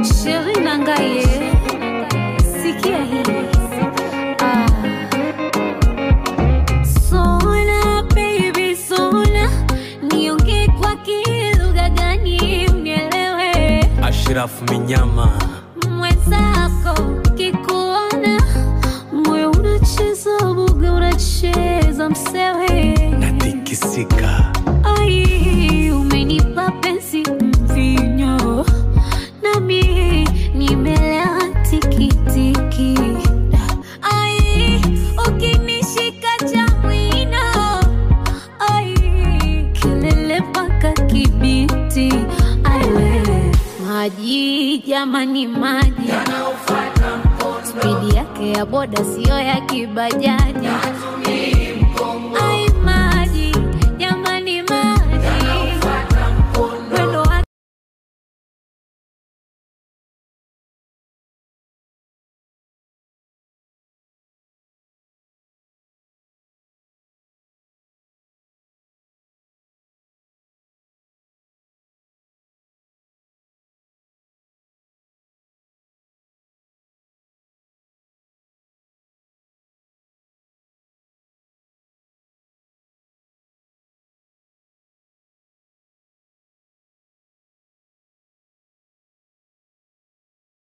Chérie nangaye, sikia hii. Sona baby sona, niongee kwa kilugha gani unielewe? Ashraf Minyama Mwenzako kikuona moyo unacheza buga unacheza msewe natikisika. Ai umenipa penzi mvinyo nami nimelewa tikitiki. Ai ukinishika jamwino ai kelele mpaka Kibiti. Aiwe maji jamani maji yanaufata mkondo, speed yake ya boda sio ya kibajaji.